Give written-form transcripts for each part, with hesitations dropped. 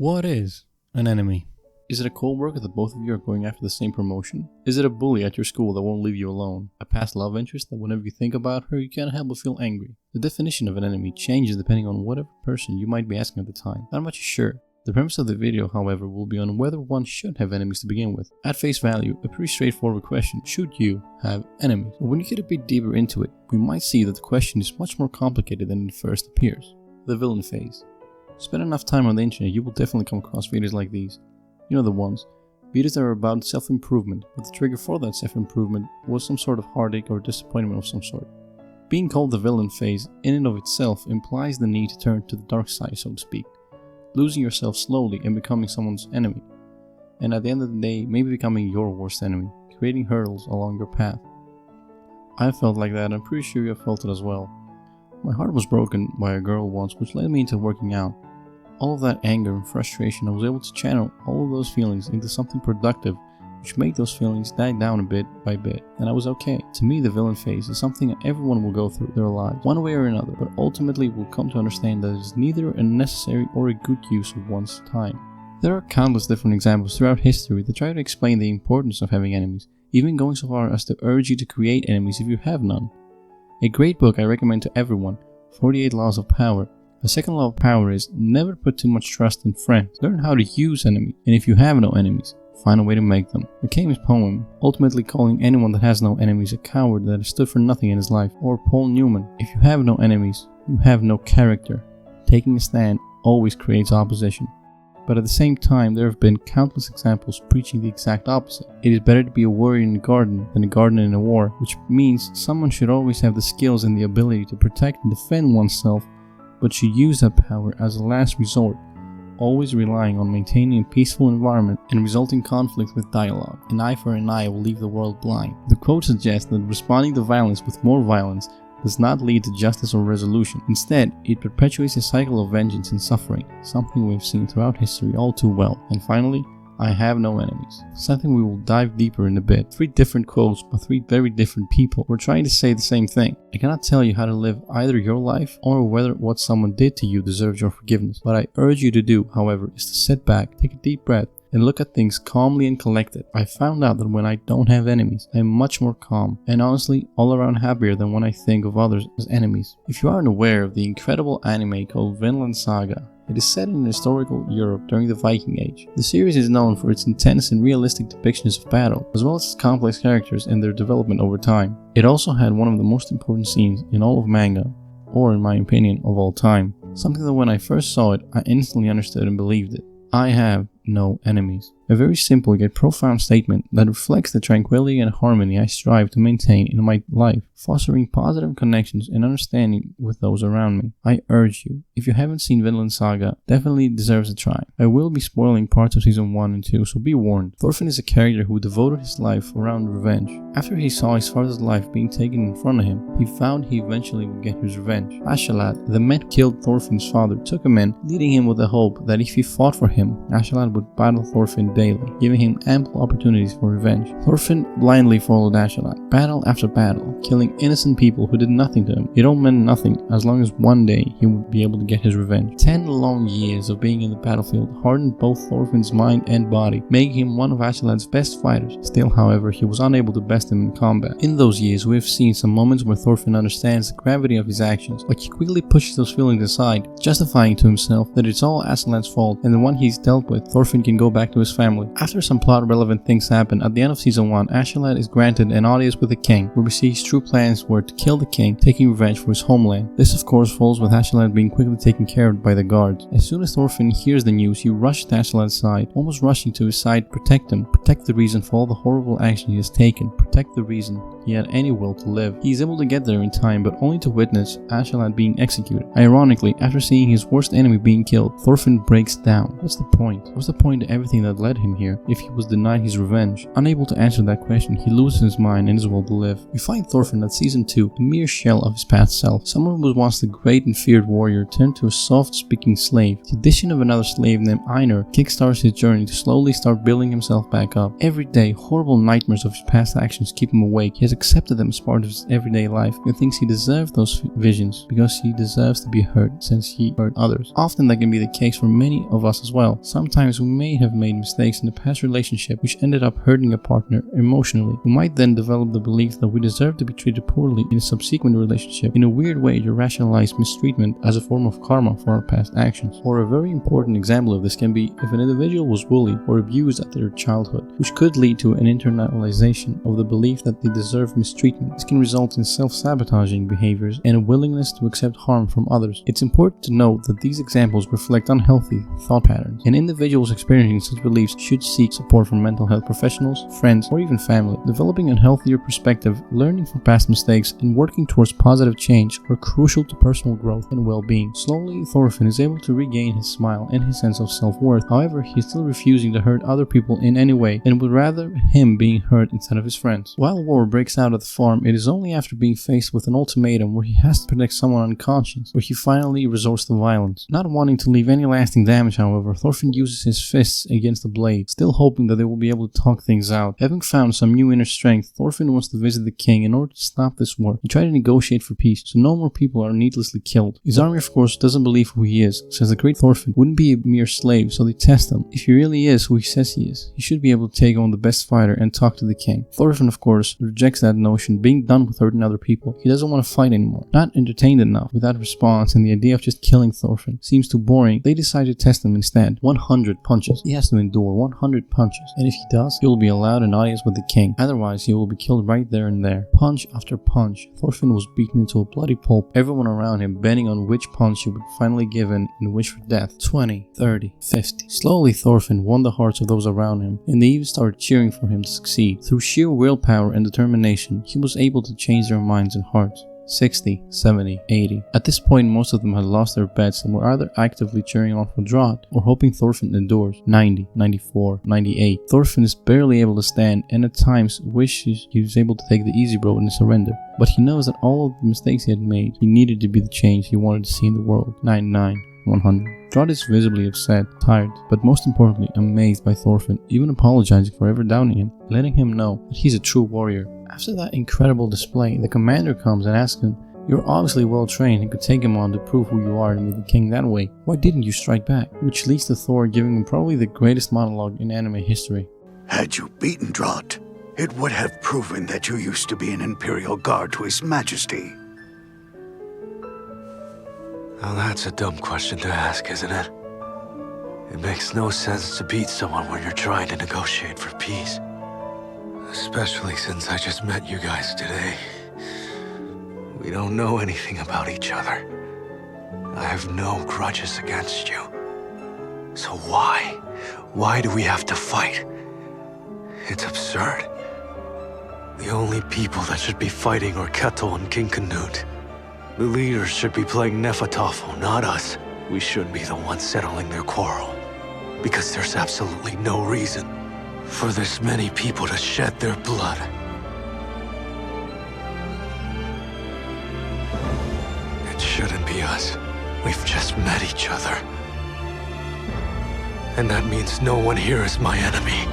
What is an enemy? Is it a co-worker that both of you are going after the same promotion? Is it a bully at your school that won't leave you alone? A past love interest that whenever you think about her you can't help but feel angry? The definition of an enemy changes depending on whatever person you might be asking at the time. Not much sure. The premise of the video, however, will be on whether one should have enemies to begin with. At face value, a pretty straightforward question: should you have enemies? But when you get a bit deeper into it, we might see that the question is much more complicated than it first appears. The villain phase. Spend enough time on the internet, you will definitely come across videos like these. You know the ones. Videos that are about self-improvement, but the trigger for that self-improvement was some sort of heartache or disappointment of some sort. Being called the villain phase in and of itself implies the need to turn to the dark side, so to speak. Losing yourself slowly and becoming someone's enemy. And at the end of the day, maybe becoming your worst enemy, creating hurdles along your path. I felt like that, and I'm pretty sure you have felt it as well. My heart was broken by a girl once, which led me into working out. All of that anger and frustration, I was able to channel all of those feelings into something productive, which made those feelings die down a bit by bit, and I was okay. To me, the villain phase is something that everyone will go through their lives, one way or another, but ultimately will come to understand that it is neither a necessary or a good use of one's time. There are countless different examples throughout history that try to explain the importance of having enemies, even going so far as to urge you to create enemies if you have none. A great book I recommend to everyone, 48 Laws of Power. The second law of power is never put too much trust in friends. Learn how to use enemies, and if you have no enemies, find a way to make them. A famous poem, ultimately calling anyone that has no enemies a coward that has stood for nothing in his life. Or Paul Newman, if you have no enemies, you have no character. Taking a stand always creates opposition. But at the same time, there have been countless examples preaching the exact opposite. It is better to be a warrior in a garden than a gardener in a war, which means someone should always have the skills and the ability to protect and defend oneself, but should use that power as a last resort, always relying on maintaining a peaceful environment and resulting conflict with dialogue. An eye for an eye will leave the world blind. The quote suggests that responding to violence with more violence does not lead to justice or resolution. Instead, it perpetuates a cycle of vengeance and suffering, something we've seen throughout history all too well. And finally, I have no enemies, something we will dive deeper in a bit. 3 different quotes by 3 very different people who are trying to say the same thing. I cannot tell you how to live either your life or whether what someone did to you deserves your forgiveness. What I urge you to do, however, is to sit back, take a deep breath, and look at things calmly and collected. I found out that when I don't have enemies, I am much more calm, and honestly, all around happier than when I think of others as enemies. If you aren't aware of the incredible anime called Vinland Saga, it is set in historical Europe during the Viking Age. The series is known for its intense and realistic depictions of battle, as well as its complex characters and their development over time. It also had one of the most important scenes in all of manga, or in my opinion, of all time. Something that when I first saw it, I instantly understood and believed it. I have no enemies. A very simple yet profound statement that reflects the tranquility and harmony I strive to maintain in my life, fostering positive connections and understanding with those around me. I urge you, if you haven't seen Vinland Saga, definitely deserves a try. I will be spoiling parts of season 1 and 2, so be warned. Thorfinn is a character who devoted his life around revenge. After he saw his father's life being taken in front of him, he found he eventually would get his revenge. Askeladd, the man who killed Thorfinn's father, took him in, leading him with the hope that if he fought for him, Askeladd would battle Thorfinn daily, giving him ample opportunities for revenge. Thorfinn blindly followed Askeladd, battle after battle, killing innocent people who did nothing to him. It all meant nothing as long as one day he would be able to get his revenge. 10 long years of being in the battlefield hardened both Thorfinn's mind and body, making him one of Askeladd's best fighters. Still, however, he was unable to best him in combat. In those years, we have seen some moments where Thorfinn understands the gravity of his actions, but he quickly pushes those feelings aside, justifying to himself that it's all Askeladd's fault, and that when he's dealt with, Thorfinn can go back to his family. After some plot-relevant things happen, at the end of season 1, Askeladd is granted an audience with the king, where we see his true plans were to kill the king, taking revenge for his homeland. This of course falls with Askeladd being quickly taken care of by the guards. As soon as Thorfinn hears the news, he rushes to Askeladd's side, almost rushing to his side to protect him, protect the reason for all the horrible action he has taken, protect the reason he had any will to live. He is able to get there in time, but only to witness Askeladd being executed. Ironically, after seeing his worst enemy being killed, Thorfinn breaks down. What's the point? What's the point of everything that led led him here if he was denied his revenge? Unable to answer that question, he loses his mind and his will to live. We find Thorfinn at season 2, a mere shell of his past self. Someone who was once the great and feared warrior turned to a soft-speaking slave. The addition of another slave named Einar kickstarts his journey to slowly start building himself back up. Every day, horrible nightmares of his past actions keep him awake. He has accepted them as part of his everyday life and thinks he deserves those visions because he deserves to be hurt since he hurt others. Often that can be the case for many of us as well. Sometimes we may have made mistakes in a past relationship which ended up hurting a partner emotionally. We might then develop the belief that we deserve to be treated poorly in a subsequent relationship, in a weird way to rationalize mistreatment as a form of karma for our past actions. Or a very important example of this can be if an individual was bullied or abused at their childhood, which could lead to an internalization of the belief that they deserve mistreatment. This can result in self-sabotaging behaviors and a willingness to accept harm from others. It's important to note that these examples reflect unhealthy thought patterns, and individuals experiencing such beliefs should seek support from mental health professionals, friends, or even family. Developing a healthier perspective, learning from past mistakes, and working towards positive change are crucial to personal growth and well-being. Slowly, Thorfinn is able to regain his smile and his sense of self-worth. However, he is still refusing to hurt other people in any way and would rather him being hurt instead of his friends. While war breaks out at the farm, it is only after being faced with an ultimatum where he has to protect someone unconscious where he finally resorts to violence. Not wanting to leave any lasting damage, however, Thorfinn uses his fists against the blade, still hoping that they will be able to talk things out. Having found some new inner strength, Thorfinn wants to visit the king in order to stop this war and try to negotiate for peace so no more people are needlessly killed. His army, of course, doesn't believe who he is, says the great Thorfinn wouldn't be a mere slave, so they test him. If he really is who he says he is, he should be able to take on the best fighter and talk to the king. Thorfinn, of course, rejects that notion, being done with hurting other people. He doesn't want to fight anymore. Not entertained enough with that response, and the idea of just killing Thorfinn seems too boring, they decide to test him instead. 100 punches. He has to endure 100 punches, and if he does, he will be allowed an audience with the king. Otherwise, he will be killed right there and there. Punch after punch, Thorfinn was beaten into a bloody pulp, everyone around him betting on which punch he would finally give in and wish for death. 20, 30, 50. Slowly, Thorfinn won the hearts of those around him, and they even started cheering for him to succeed. Through sheer willpower and determination, he was able to change their minds and hearts. 60, 70, 80. At this point, most of them had lost their bets and were either actively cheering on for Drought or hoping Thorfinn endures. 90, 94, 98. Thorfinn is barely able to stand and at times wishes he was able to take the easy road and surrender. But he knows that all of the mistakes he had made, he needed to be the change he wanted to see in the world. 99, 100. Drought is visibly upset, tired, but most importantly amazed by Thorfinn, even apologizing for ever doubting him, letting him know that he's a true warrior. After that incredible display, the commander comes and asks him, "You're obviously well trained and could take him on to prove who you are and meet the king that way. Why didn't you strike back?" Which leads to Thor giving him probably the greatest monologue in anime history. Had you beaten Drought, it would have proven that you used to be an Imperial Guard to His Majesty. Well, that's a dumb question to ask, isn't it? It makes no sense to beat someone when you're trying to negotiate for peace. Especially since I just met you guys today. We don't know anything about each other. I have no grudges against you. So why? Why do we have to fight? It's absurd. The only people that should be fighting are Ketil and King Canute. The leaders should be playing Nefatafel, not us. We should be the ones settling their quarrel. Because there's absolutely no reason for this many people to shed their blood. It shouldn't be us. We've just met each other. And that means no one here is my enemy.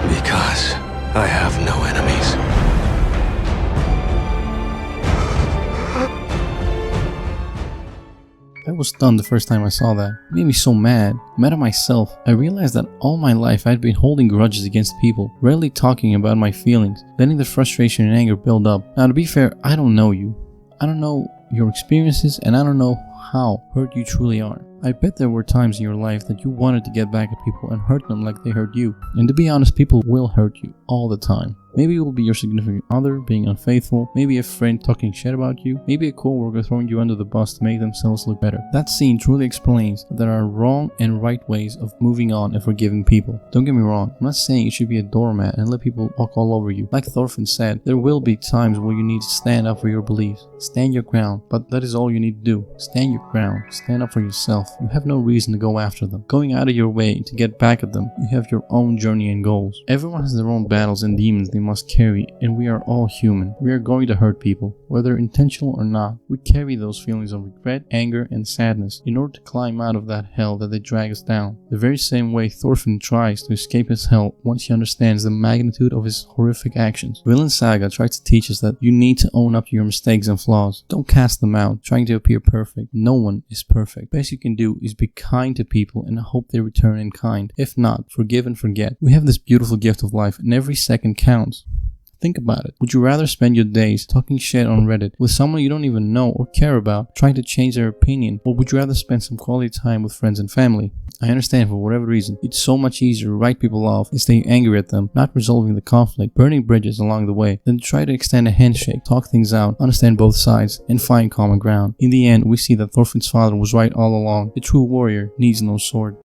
Because I have no enemies. I was stunned the first time I saw that. It made me so mad. Mad at myself. I realized that all my life I had been holding grudges against people, rarely talking about my feelings, letting the frustration and anger build up. Now, to be fair, I don't know you. I don't know your experiences, and I don't know how hurt you truly are. I bet there were times in your life that you wanted to get back at people and hurt them like they hurt you. And to be honest, people will hurt you all the time. Maybe it will be your significant other being unfaithful, maybe a friend talking shit about you, maybe a coworker throwing you under the bus to make themselves look better. That scene truly explains that there are wrong and right ways of moving on and forgiving people. Don't get me wrong, I'm not saying you should be a doormat and let people walk all over you. Like Thorfinn said, there will be times where you need to stand up for your beliefs. Stand your ground, but that is all you need to do. Stand your ground. Stand up for yourself. You have no reason to go after them. Going out of your way to get back at them. You have your own journey and goals. Everyone has their own battles and demons they must carry, and we are all human. We are going to hurt people, whether intentional or not. We carry those feelings of regret, anger, and sadness in order to climb out of that hell that they drag us down. The very same way Thorfinn tries to escape his hell once he understands the magnitude of his horrific actions. Vinland Saga tries to teach us that you need to own up to your mistakes and flaws. Don't cast them out, trying to appear perfect. No one is perfect. Best you can do is be kind to people and hope they return in kind. If not, forgive and forget. We have this beautiful gift of life and every second counts. Think about it. Would you rather spend your days talking shit on Reddit with someone you don't even know or care about, trying to change their opinion, or would you rather spend some quality time with friends and family? I understand for whatever reason, it's so much easier to write people off and stay angry at them, not resolving the conflict, burning bridges along the way, than to try to extend a handshake, talk things out, understand both sides, and find common ground. In the end, we see that Thorfinn's father was right all along. The true warrior needs no sword.